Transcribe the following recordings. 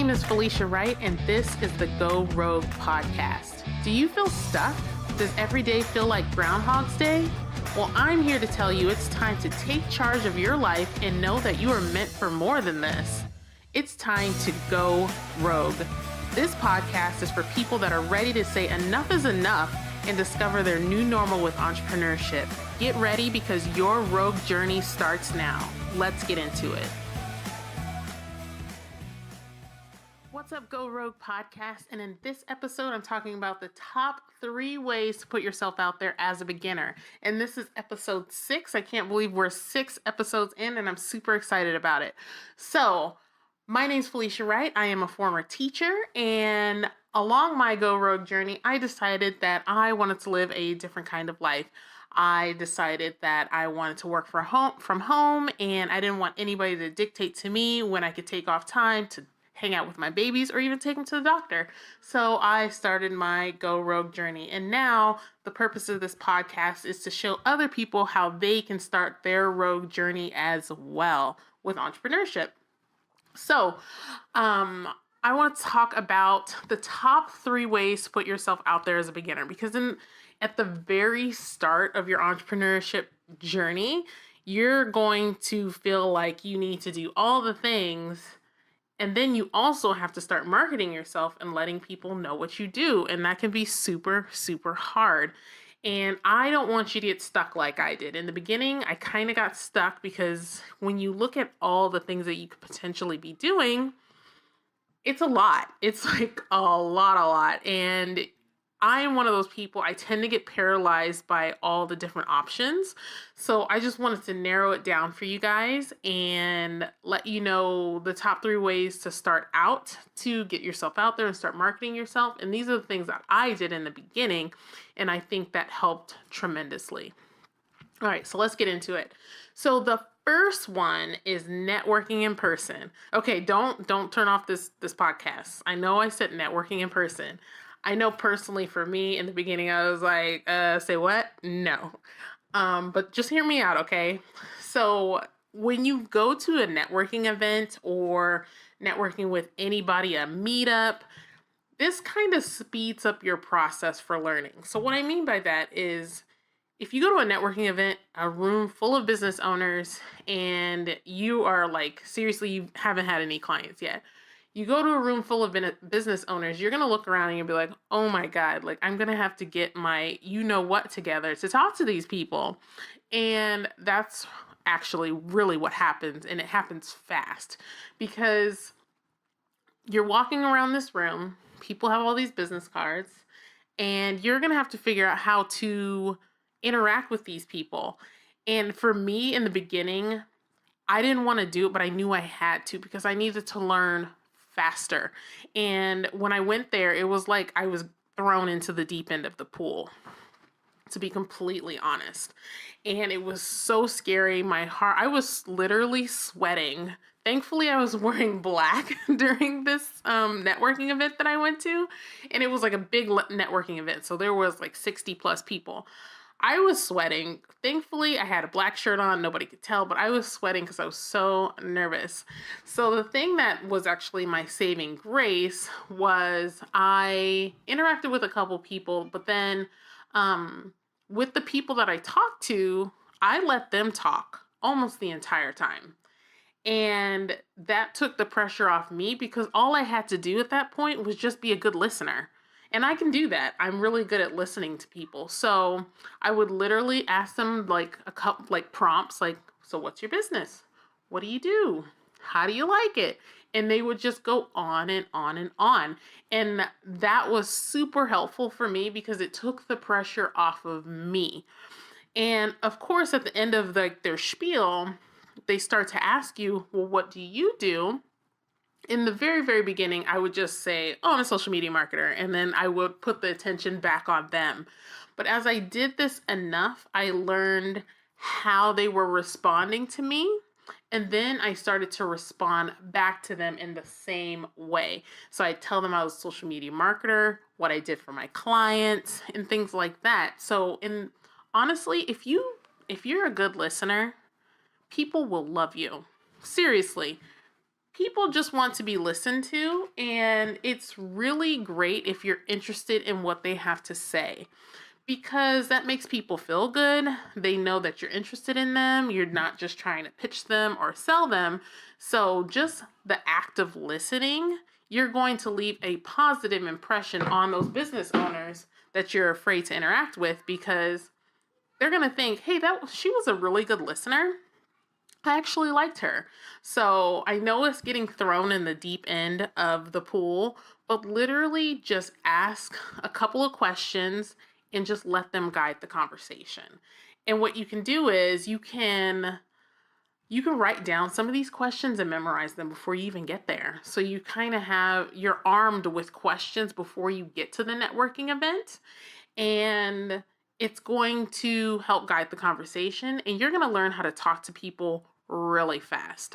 name is Felicia Wright, and this is the Go Rogue podcast. Do you feel stuck? Does every day feel like Groundhog's Day? Well, I'm here to tell you it's time to take charge of your life and know that you are meant for more than this. It's time to go rogue. This podcast is for people that are ready to say enough is enough and discover their new normal with entrepreneurship. Get ready because your rogue journey starts now. Let's get into it. What's up, Go Rogue podcast? And in this episode, I'm talking about the top 3 ways to put yourself out there as a beginner. And this is episode 6. I can't believe we're 6 episodes in, and I'm super excited about it. So, my name's Felicia Wright. I am a former teacher, and along my Go Rogue journey, I decided that I wanted to live a different kind of life. I decided that I wanted to work from home, and I didn't want anybody to dictate to me when I could take off time to hang out with my babies or even take them to the doctor. So I started my Go Rogue journey. And now the purpose of this podcast is to show other people how they can start their rogue journey as well with entrepreneurship. So, I want to talk about the top 3 ways to put yourself out there as a beginner, because at the very start of your entrepreneurship journey, you're going to feel like you need to do all the things. And then you also have to start marketing yourself and letting people know what you do. And that can be super, super hard. And I don't want you to get stuck like I did. In the beginning, I kind of got stuck because when you look at all the things that you could potentially be doing, it's a lot. It's like a lot. And I am one of those people, I tend to get paralyzed by all the different options. So I just wanted to narrow it down for you guys and let you know the top 3 ways to start out to get yourself out there and start marketing yourself. And these are the things that I did in the beginning, and I think that helped tremendously. All right, so let's get into it. So the first one is networking in person. Okay, don't turn off this podcast. I know I said networking in person. I know personally for me in the beginning, I was like, say what? No. But just hear me out, okay? So when you go to a networking event or networking with anybody, a meetup, this kind of speeds up your process for learning. So what I mean by that is if you go to a networking event, a room full of business owners, and you are like, seriously, you haven't had any clients yet. You go to a room full of business owners, you're going to look around and you'll be like, oh my God, like I'm going to have to get my you-know-what together to talk to these people. And that's actually really what happens. And it happens fast because you're walking around this room, people have all these business cards, and you're going to have to figure out how to interact with these people. And for me in the beginning, I didn't want to do it, but I knew I had to because I needed to learn faster. And when I went there, it was like I was thrown into the deep end of the pool, to be completely honest. And it was so scary. I was literally sweating. Thankfully, I was wearing black during this networking event that I went to. And it was like a big networking event. So there was like 60 plus people. I was sweating. Thankfully, I had a black shirt on. Nobody could tell, but I was sweating because I was so nervous. So the thing that was actually my saving grace was I interacted with a couple people, but then with the people that I talked to, I let them talk almost the entire time. And that took the pressure off me because all I had to do at that point was just be a good listener. And I can do that. I'm really good at listening to people. So I would literally ask them like a couple like prompts, like, so what's your business? What do you do? How do you like it? And they would just go on and on and on. And that was super helpful for me because it took the pressure off of me. And of course, at the end of their spiel, they start to ask you, well, what do you do? In the very, very beginning, I would just say, oh, I'm a social media marketer. And then I would put the attention back on them. But as I did this enough, I learned how they were responding to me. And then I started to respond back to them in the same way. So I tell them I was a social media marketer, what I did for my clients, and things like that. So honestly, if you're a good listener, people will love you. Seriously. people just want to be listened to, and it's really great if you're interested in what they have to say, because that makes people feel good. They know that you're interested in them. You're not just trying to pitch them or sell them. So just the act of listening, you're going to leave a positive impression on those business owners that you're afraid to interact with, because they're going to think, hey, she was a really good listener. I actually liked her. So I know it's getting thrown in the deep end of the pool, but literally just ask a couple of questions and just let them guide the conversation. And what you can do is you can write down some of these questions and memorize them before you even get there. So you kind of you're armed with questions before you get to the networking event. And it's going to help guide the conversation, and you're going to learn how to talk to people really fast.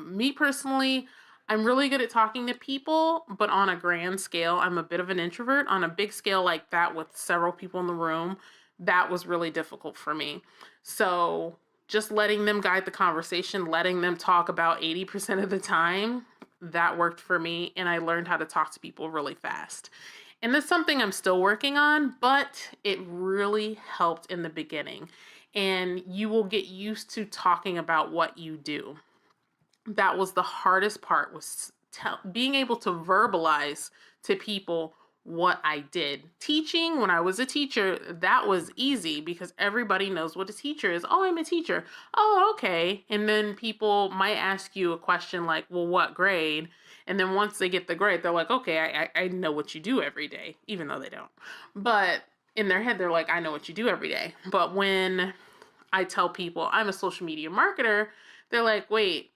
Me personally, I'm really good at talking to people, but on a grand scale, I'm a bit of an introvert. On a big scale like that with several people in the room, that was really difficult for me. So just letting them guide the conversation, letting them talk about 80% of the time, that worked for me, and I learned how to talk to people really fast. And that's something I'm still working on, but it really helped in the beginning. And you will get used to talking about what you do. That was the hardest part, was being able to verbalize to people what I did. Teaching, when I was a teacher, that was easy because everybody knows what a teacher is. Oh, I'm a teacher. Oh, okay. And then people might ask you a question like, well, what grade? And then once they get the grade, they're like, okay, I know what you do every day, even though they don't. But in their head, they're like, I know what you do every day. But when I tell people I'm a social media marketer, they're like, wait,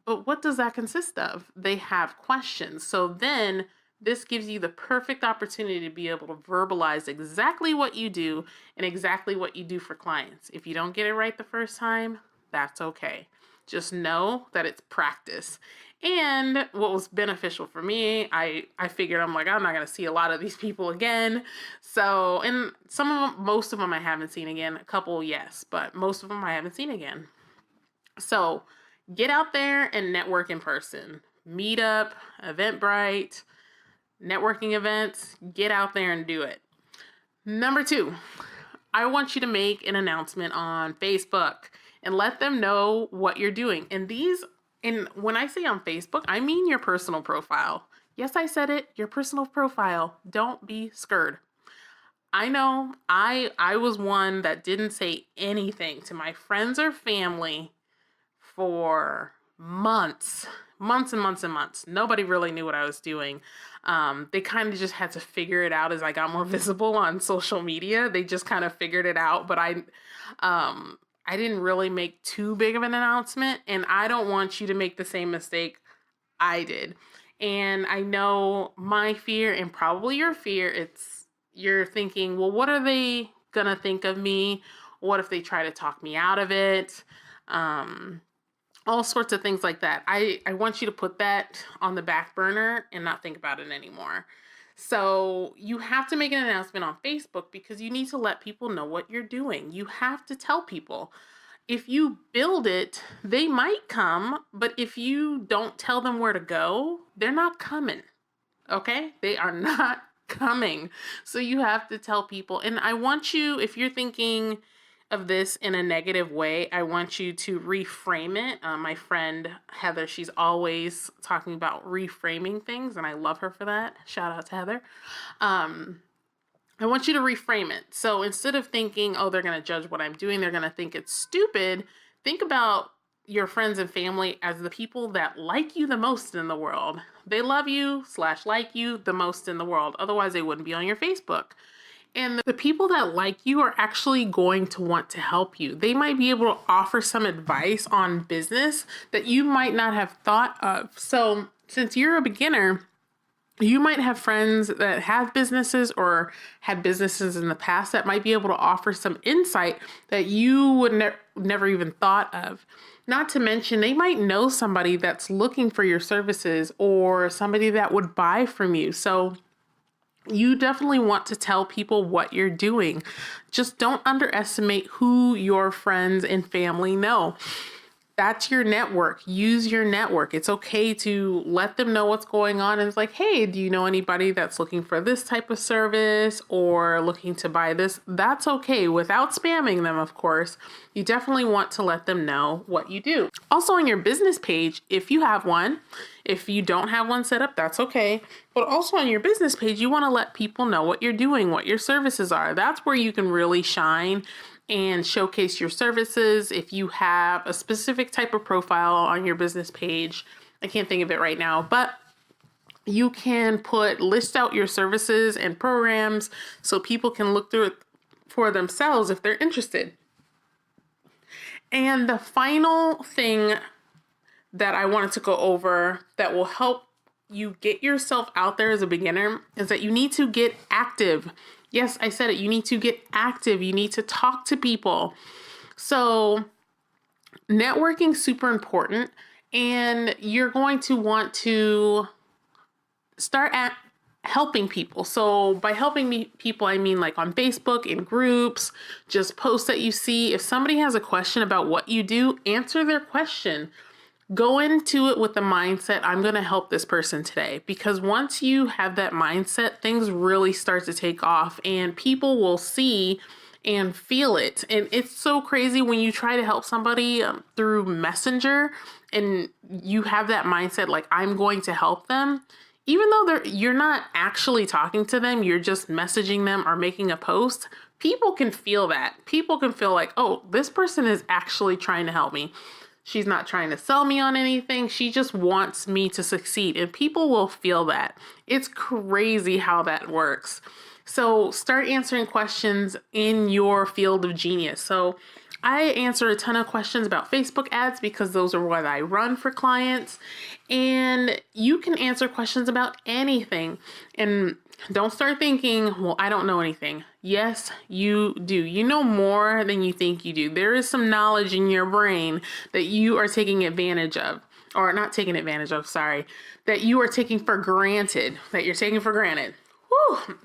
but what does that consist of? They have questions. So then this gives you the perfect opportunity to be able to verbalize exactly what you do and exactly what you do for clients. If you don't get it right the first time, that's okay. Just know that it's practice. And what was beneficial for me, I figured, I'm like, I'm not going to see a lot of these people again. So, and most of them I haven't seen again. A couple, yes, but most of them I haven't seen again. So get out there and network in person. Meetup, Eventbrite, networking events, get out there and do it. Number 2, I want you to make an announcement on Facebook and let them know what you're doing. And when I say on Facebook, I mean your personal profile. Yes, I said it, your personal profile. Don't be scared. I know I was one that didn't say anything to my friends or family for months and months and months. Nobody really knew what I was doing. They kind of just had to figure it out as I got more visible on social media. They just kind of figured it out, but I didn't really make too big of an announcement, and I don't want you to make the same mistake I did. And I know my fear, and probably your fear, you're thinking, well, what are they gonna think of me? What if they try to talk me out of it? All sorts of things like that. I want you to put that on the back burner and not think about it anymore. So you have to make an announcement on Facebook because you need to let people know what you're doing. You have to tell people. If you build it, they might come, but if you don't tell them where to go, they're not coming. Okay? They are not coming. So you have to tell people. And I want you, if you're thinking of this in a negative way, I want you to reframe it. My friend Heather, she's always talking about reframing things, and I love her for that. Shout out to Heather. I want you to reframe it. So instead of thinking, oh, they're going to judge what I'm doing, they're going to think it's stupid, think about your friends and family as the people that like you the most in the world. They love you / like you the most in the world. Otherwise, they wouldn't be on your Facebook. And the people that like you are actually going to want to help you. They might be able to offer some advice on business that you might not have thought of. So since you're a beginner, you might have friends that have businesses or had businesses in the past that might be able to offer some insight that you would never even thought of. Not to mention, they might know somebody that's looking for your services or somebody that would buy from you. So you definitely want to tell people what you're doing. Just don't underestimate who your friends and family know. That's your network. Use your network. It's okay to let them know what's going on. And it's like, hey, do you know anybody that's looking for this type of service or looking to buy this? That's okay. Without spamming them, of course. You definitely want to let them know what you do. Also on your business page, if you have one, if you don't have one set up, that's okay. But also on your business page, you want to let people know what you're doing, what your services are. That's where you can really shine and showcase your services. If you have a specific type of profile on your business page, I can't think of it right now, but you can list out your services and programs so people can look through it for themselves if they're interested. And the final thing that I wanted to go over that will help you get yourself out there as a beginner is that you need to get active. Yes, I said it. You need to get active. You need to talk to people. So networking is super important, and you're going to want to start at helping people. So by helping people, I mean like on Facebook, in groups, just posts that you see. If somebody has a question about what you do, answer their question. Go into it with the mindset, I'm going to help this person today. Because once you have that mindset, things really start to take off and people will see and feel it. And it's so crazy when you try to help somebody through Messenger and you have that mindset, like I'm going to help them. Even though you're not actually talking to them, you're just messaging them or making a post, people can feel that. People can feel like, oh, this person is actually trying to help me. She's not trying to sell me on anything. She just wants me to succeed. And people will feel that. It's crazy how that works. So start answering questions in your field of genius. So I answer a ton of questions about Facebook ads because those are what I run for clients. And you can answer questions about anything. And don't start thinking, well, I don't know anything. Yes, you do. You know more than you think you do. There is some knowledge in your brain that you are taking advantage of, or not taking advantage of, sorry, that you are taking for granted, that you're taking for granted. Whew.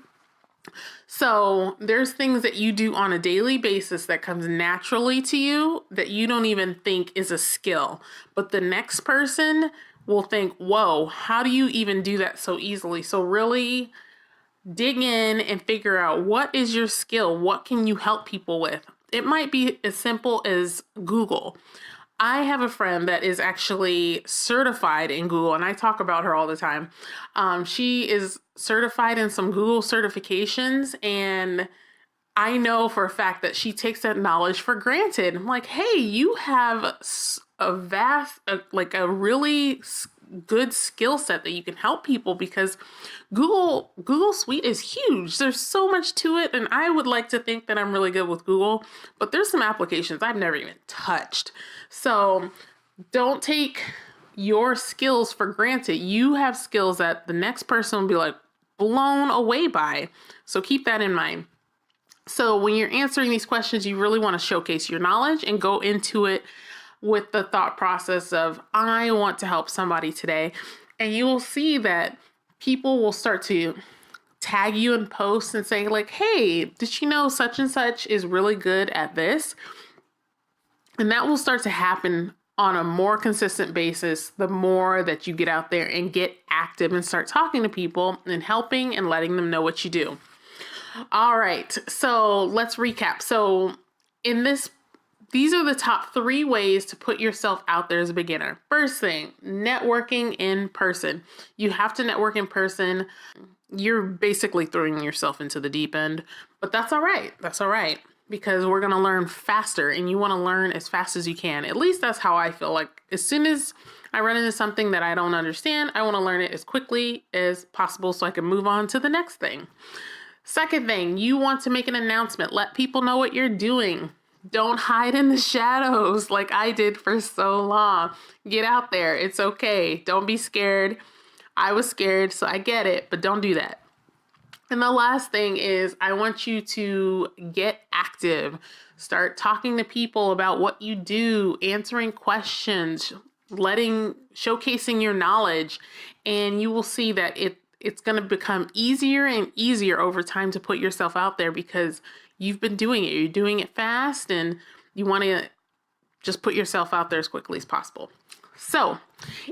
So there's things that you do on a daily basis that comes naturally to you that you don't even think is a skill. But the next person will think, whoa, how do you even do that so easily? So really dig in and figure out what is your skill? What can you help people with? It might be as simple as Google. I have a friend that is actually certified in Google, and I talk about her all the time. She is certified in some Google certifications, and I know for a fact that she takes that knowledge for granted. I'm like, hey, you have a really good skill set that you can help people, because Google Suite is huge. There's so much to it, and I would like to think that I'm really good with Google, but there's some applications I've never even touched. So don't take your skills for granted. You have skills that the next person will be like blown away by. So keep that in mind. So when you're answering these questions, you really want to showcase your knowledge and go into it with the thought process of, I want to help somebody today. And you will see that people will start to tag you in posts and say like, hey, did you know such and such is really good at this? And that will start to happen on a more consistent basis the more that you get out there and get active and start talking to people and helping and letting them know what you do. All right, so let's recap. So these are the top 3 ways to put yourself out there as a beginner. First thing, networking in person. You have to network in person. You're basically throwing yourself into the deep end, but that's all right. That's all right, because we're going to learn faster, and you want to learn as fast as you can. At least that's how I feel. Like as soon as I run into something that I don't understand, I want to learn it as quickly as possible so I can move on to the next thing. Second thing, you want to make an announcement. Let people know what you're doing. Don't hide in the shadows like I did for so long. Get out there. It's okay. Don't be scared. I was scared, so I get it, but don't do that. And the last thing is, I want you to get active. Start talking to people about what you do, answering questions, showcasing your knowledge, and you will see that it's going to become easier and easier over time to put yourself out there because you've been doing it. You're doing it fast, and you want to just put yourself out there as quickly as possible. So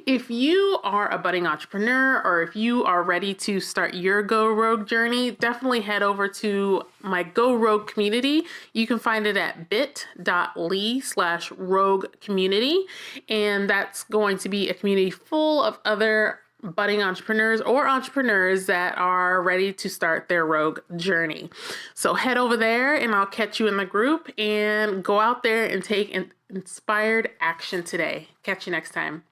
if you are a budding entrepreneur, or if you are ready to start your Go Rogue journey, definitely head over to my Go Rogue community. You can find it at bit.ly/rogue community. And that's going to be a community full of other budding entrepreneurs or entrepreneurs that are ready to start their rogue journey. So head over there and I'll catch you in the group, and go out there and take inspired action today. Catch you next time.